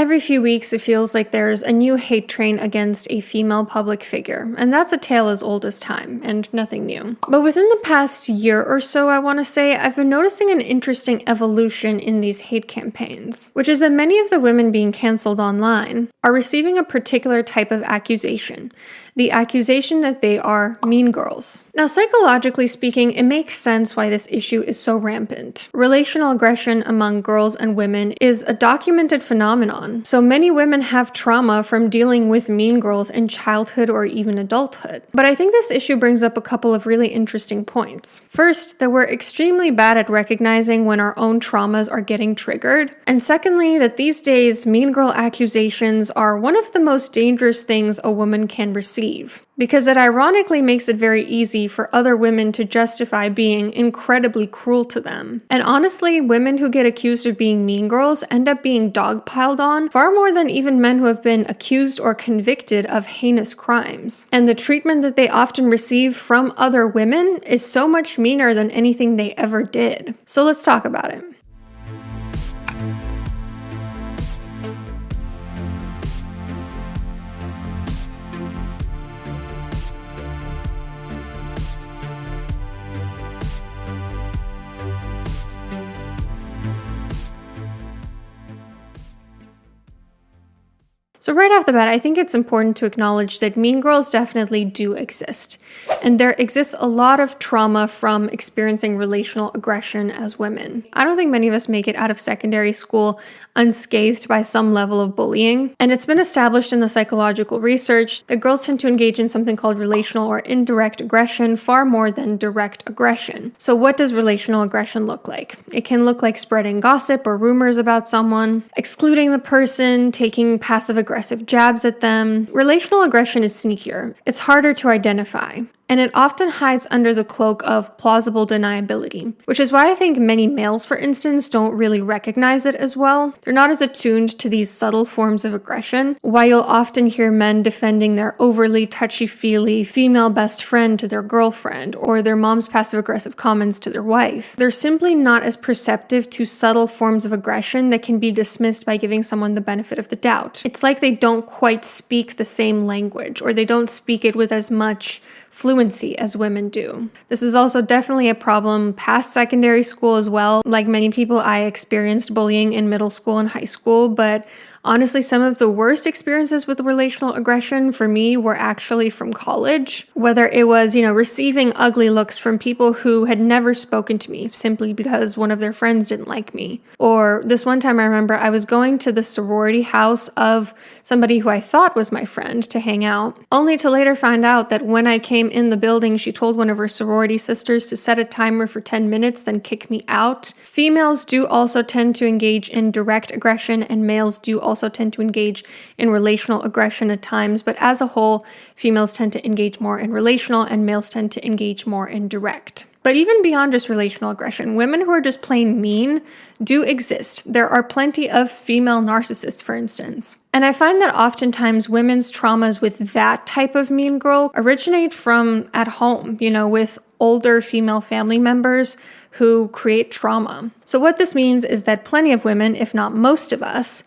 Every few weeks, it feels like there's a new hate train against a female public figure, and that's a tale as old as time, and nothing new. But within the past year or so, I want to say, I've been noticing an interesting evolution in these hate campaigns, which is that many of the women being canceled online are receiving a particular type of accusation. The accusation that they are mean girls. Now, psychologically speaking, it makes sense why this issue is so rampant. Relational aggression among girls and women is a documented phenomenon, so many women have trauma from dealing with mean girls in childhood or even adulthood. But I think this issue brings up a couple of really interesting points. First, that we're extremely bad at recognizing when our own traumas are getting triggered. And secondly, that these days, mean girl accusations are one of the most dangerous things a woman can receive, because it ironically makes it very easy for other women to justify being incredibly cruel to them. And honestly, women who get accused of being mean girls end up being dogpiled on far more than even men who have been accused or convicted of heinous crimes. And the treatment that they often receive from other women is so much meaner than anything they ever did. So let's talk about it. So right off the bat, I think it's important to acknowledge that mean girls definitely do exist. And there exists a lot of trauma from experiencing relational aggression as women. I don't think many of us make it out of secondary school unscathed by some level of bullying. And it's been established in the psychological research that girls tend to engage in something called relational or indirect aggression far more than direct aggression. So what does relational aggression look like? It can look like spreading gossip or rumors about someone, excluding the person, taking passive-aggressive jabs at them. Relational aggression is sneakier. It's harder to identify. And it often hides under the cloak of plausible deniability, which is why I think many males, for instance, don't really recognize it as well. They're not as attuned to these subtle forms of aggression, while you'll often hear men defending their overly touchy-feely female best friend to their girlfriend, or their mom's passive-aggressive comments to their wife. They're simply not as perceptive to subtle forms of aggression that can be dismissed by giving someone the benefit of the doubt. It's like they don't quite speak the same language, or they don't speak it with as much fluency as women do. This is also definitely a problem past secondary school as well. Like many people, I experienced bullying in middle school and high school, but honestly, some of the worst experiences with relational aggression for me were actually from college. Whether it was, receiving ugly looks from people who had never spoken to me simply because one of their friends didn't like me. Or this one time I remember I was going to the sorority house of somebody who I thought was my friend to hang out, only to later find out that when I came in the building, she told one of her sorority sisters to set a timer for 10 minutes, then kick me out. Females do also tend to engage in direct aggression, and males do also tend to engage in relational aggression at times, but as a whole, females tend to engage more in relational and males tend to engage more in direct. But even beyond just relational aggression, women who are just plain mean do exist. There are plenty of female narcissists, for instance. And I find that oftentimes women's traumas with that type of mean girl originate from at home, with older female family members who create trauma. So what this means is that plenty of women, if not most of us,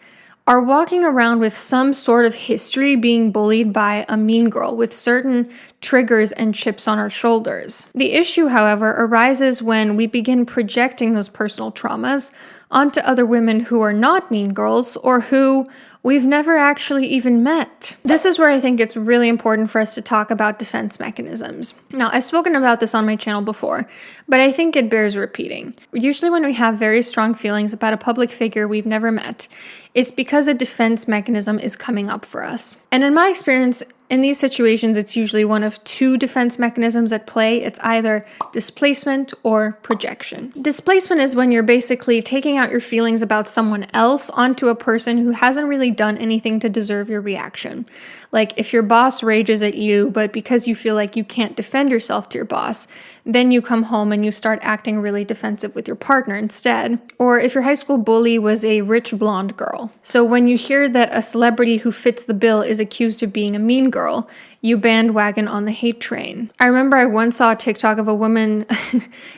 are walking around with some sort of history being bullied by a mean girl with certain triggers and chips on our shoulders. The issue, however, arises when we begin projecting those personal traumas onto other women who are not mean girls or who we've never actually even met. This is where I think it's really important for us to talk about defense mechanisms. Now, I've spoken about this on my channel before, but I think it bears repeating. Usually when we have very strong feelings about a public figure we've never met, it's because a defense mechanism is coming up for us. And in my experience, in these situations, it's usually one of two defense mechanisms at play. It's either displacement or projection. Displacement is when you're basically taking out your feelings about someone else onto a person who hasn't really done anything to deserve your reaction. Like if your boss rages at you, but because you feel like you can't defend yourself to your boss, then you come home and you start acting really defensive with your partner instead. Or if your high school bully was a rich blonde girl. So when you hear that a celebrity who fits the bill is accused of being a mean girl, you bandwagon on the hate train. I remember I once saw a TikTok of a woman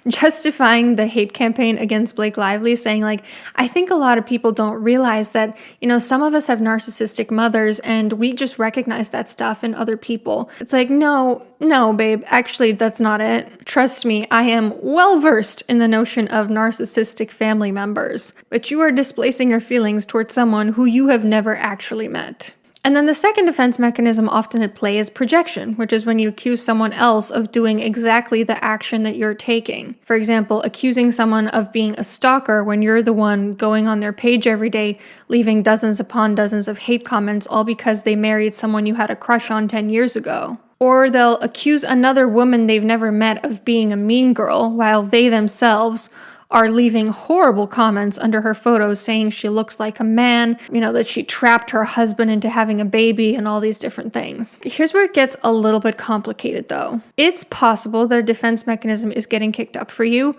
justifying the hate campaign against Blake Lively, saying like, I think a lot of people don't realize that, some of us have narcissistic mothers and we just recognize that stuff in other people. It's like, no, babe, actually, that's not it. Trust me, I am well versed in the notion of narcissistic family members, but you are displacing your feelings towards someone who you have never actually met. And then the second defense mechanism often at play is projection, which is when you accuse someone else of doing exactly the action that you're taking. For example, accusing someone of being a stalker when you're the one going on their page every day, leaving dozens upon dozens of hate comments all because they married someone you had a crush on 10 years ago. Or they'll accuse another woman they've never met of being a mean girl while they themselves are leaving horrible comments under her photos saying she looks like a man, that she trapped her husband into having a baby and all these different things. Here's where it gets a little bit complicated though. It's possible that a defense mechanism is getting kicked up for you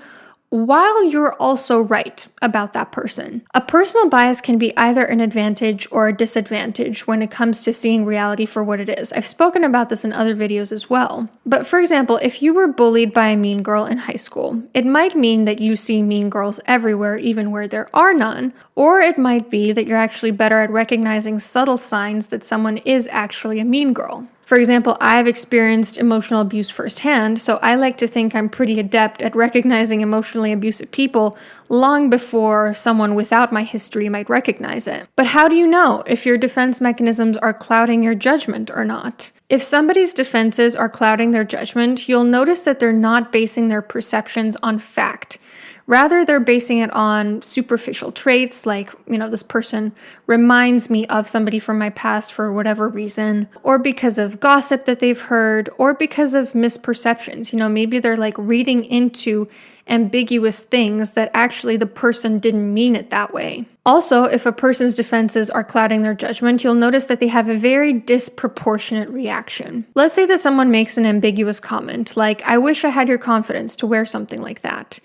while you're also right about that person. A personal bias can be either an advantage or a disadvantage when it comes to seeing reality for what it is. I've spoken about this in other videos as well. But for example, if you were bullied by a mean girl in high school, it might mean that you see mean girls everywhere, even where there are none. Or it might be that you're actually better at recognizing subtle signs that someone is actually a mean girl. For example, I've experienced emotional abuse firsthand, so I like to think I'm pretty adept at recognizing emotionally abusive people long before someone without my history might recognize it. But how do you know if your defense mechanisms are clouding your judgment or not? If somebody's defenses are clouding their judgment, you'll notice that they're not basing their perceptions on fact. Rather, they're basing it on superficial traits like, this person reminds me of somebody from my past for whatever reason, or because of gossip that they've heard, or because of misperceptions. Maybe they're like reading into ambiguous things that actually the person didn't mean it that way. Also, if a person's defenses are clouding their judgment, you'll notice that they have a very disproportionate reaction. Let's say that someone makes an ambiguous comment, like, I wish I had your confidence to wear something like that.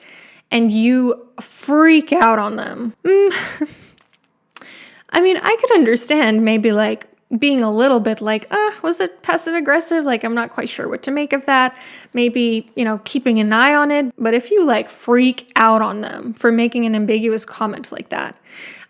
And you freak out on them. I could understand maybe like being a little bit like, was it passive aggressive? Like, I'm not quite sure what to make of that. Maybe, keeping an eye on it. But if you like freak out on them for making an ambiguous comment like that,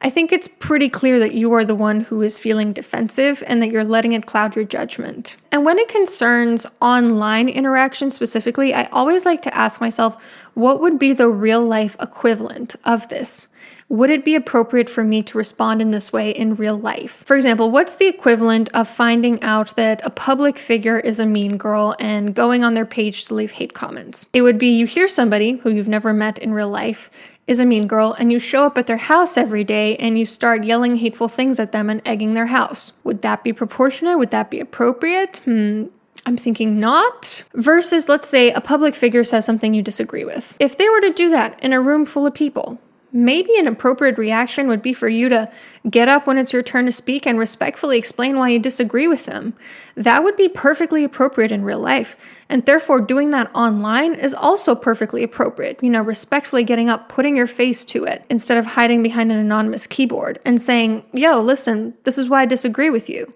I think it's pretty clear that you are the one who is feeling defensive and that you're letting it cloud your judgment. And when it concerns online interaction specifically, I always like to ask myself, what would be the real life equivalent of this? Would it be appropriate for me to respond in this way in real life? For example, what's the equivalent of finding out that a public figure is a mean girl and going on their page to leave hate comments? It would be you hear somebody who you've never met in real life is a mean girl and you show up at their house every day and you start yelling hateful things at them and egging their house. Would that be proportionate? Would that be appropriate? I'm thinking not. Versus, let's say a public figure says something you disagree with. If they were to do that in a room full of people, maybe an appropriate reaction would be for you to get up when it's your turn to speak and respectfully explain why you disagree with them. That would be perfectly appropriate in real life. And therefore, doing that online is also perfectly appropriate. Respectfully getting up, putting your face to it instead of hiding behind an anonymous keyboard and saying, yo, listen, this is why I disagree with you.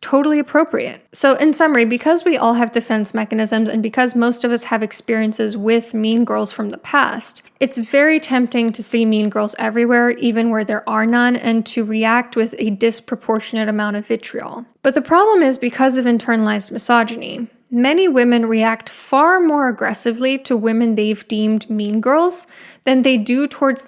Totally appropriate. So in summary, because we all have defense mechanisms and because most of us have experiences with mean girls from the past, it's very tempting to see mean girls everywhere, even where there are none, and to react with a disproportionate amount of vitriol. But the problem is because of internalized misogyny, many women react far more aggressively to women they've deemed mean girls than they do towards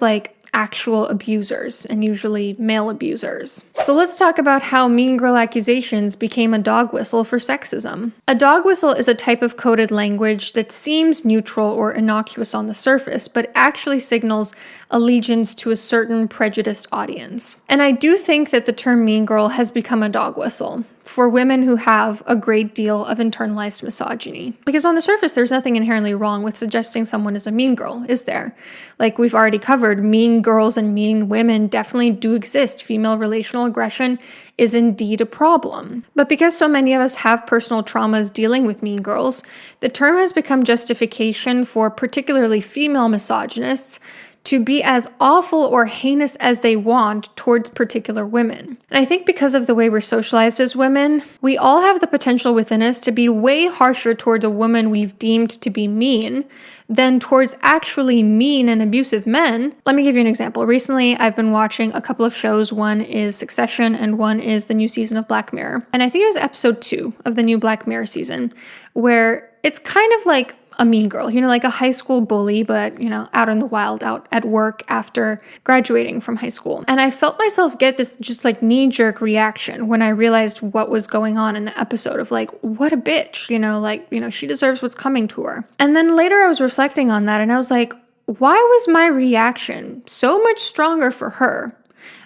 actual abusers, and usually male abusers. So let's talk about how mean girl accusations became a dog whistle for sexism. A dog whistle is a type of coded language that seems neutral or innocuous on the surface, but actually signals allegiance to a certain prejudiced audience. And I do think that the term mean girl has become a dog whistle for women who have a great deal of internalized misogyny. Because on the surface, there's nothing inherently wrong with suggesting someone is a mean girl, is there? Like we've already covered, mean girls and mean women definitely do exist. Female relational aggression is indeed a problem. But because so many of us have personal traumas dealing with mean girls, the term has become justification for particularly female misogynists to be as awful or heinous as they want towards particular women. And I think because of the way we're socialized as women, we all have the potential within us to be way harsher towards a woman we've deemed to be mean than towards actually mean and abusive men. Let me give you an example. Recently, I've been watching a couple of shows. One is Succession and one is the new season of Black Mirror. And I think it was episode 2 of the new Black Mirror season, where it's kind of like a mean girl, like a high school bully, but, out in the wild, out at work after graduating from high school. And I felt myself get this just like knee-jerk reaction when I realized what was going on in the episode of like, what a bitch, she deserves what's coming to her. And then later I was reflecting on that and I was like, why was my reaction so much stronger for her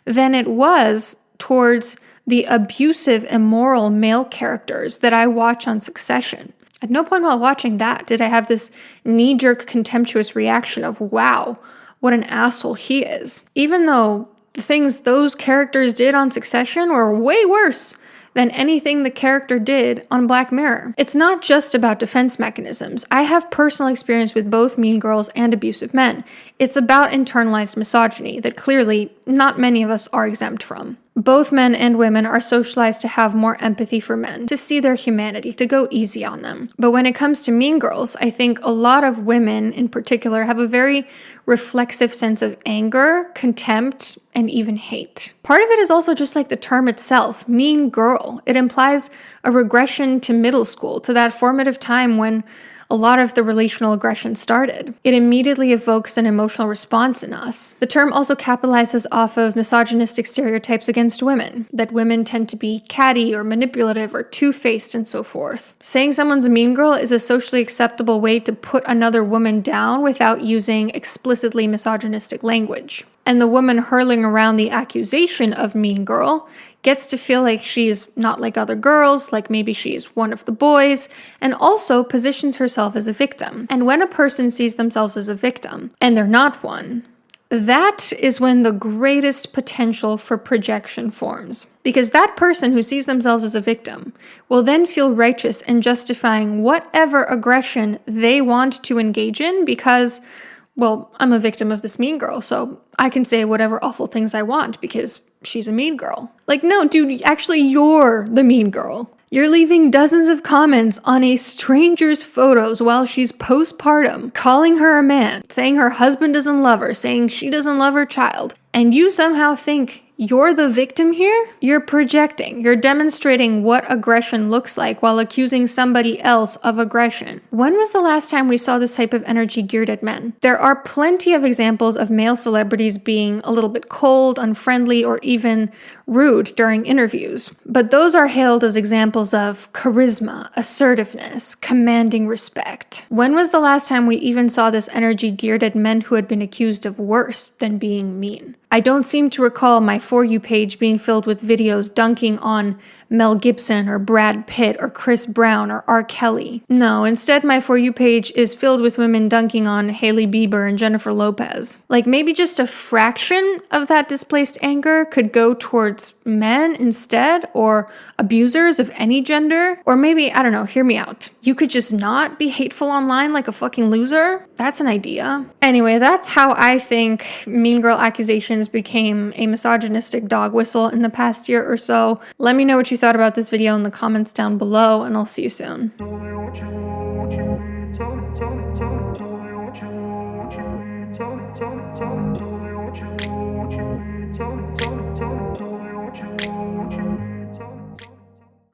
than it was towards the abusive, immoral male characters that I watch on Succession? At no point while watching that did I have this knee-jerk contemptuous reaction of, wow, what an asshole he is. Even though the things those characters did on Succession were way worse than anything the character did on Black Mirror. It's not just about defense mechanisms. I have personal experience with both mean girls and abusive men. It's about internalized misogyny that clearly not many of us are exempt from. Both men and women are socialized to have more empathy for men, to see their humanity, to go easy on them. But when it comes to mean girls, I think a lot of women in particular have a very reflexive sense of anger, contempt, and even hate. Part of it is also just like the term itself, mean girl. It implies a regression to middle school, to that formative time when a lot of the relational aggression started. It immediately evokes an emotional response in us. The term also capitalizes off of misogynistic stereotypes against women, that women tend to be catty or manipulative or two-faced and so forth. Saying someone's a mean girl is a socially acceptable way to put another woman down without using explicitly misogynistic language. And the woman hurling around the accusation of mean girl gets to feel like she's not like other girls, like maybe she's one of the boys, and also positions herself as a victim. And when a person sees themselves as a victim, and they're not one, that is when the greatest potential for projection forms. Because that person who sees themselves as a victim will then feel righteous in justifying whatever aggression they want to engage in because, well, I'm a victim of this mean girl, so I can say whatever awful things I want because she's a mean girl. Like, no, dude, actually, you're the mean girl. You're leaving dozens of comments on a stranger's photos while she's postpartum, calling her a man, saying her husband doesn't love her, saying she doesn't love her child, and you somehow think you're the victim here? You're projecting. You're demonstrating what aggression looks like while accusing somebody else of aggression. When was the last time we saw this type of energy geared at men? There are plenty of examples of male celebrities being a little bit cold, unfriendly, or even rude during interviews. But those are hailed as examples of charisma, assertiveness, commanding respect. When was the last time we even saw this energy geared at men who had been accused of worse than being mean? I don't seem to recall my For You page being filled with videos dunking on Mel Gibson or Brad Pitt or Chris Brown or R. Kelly. No, instead my For You page is filled with women dunking on Hailey Bieber and Jennifer Lopez. Like maybe just a fraction of that displaced anger could go towards men instead, or abusers of any gender. Or maybe, I don't know, hear me out. You could just not be hateful online like a fucking loser? That's an idea. Anyway, that's how I think mean girl accusations became a misogynistic dog whistle in the past year or so. Let me know what you thought about this video in the comments down below, and I'll see you soon.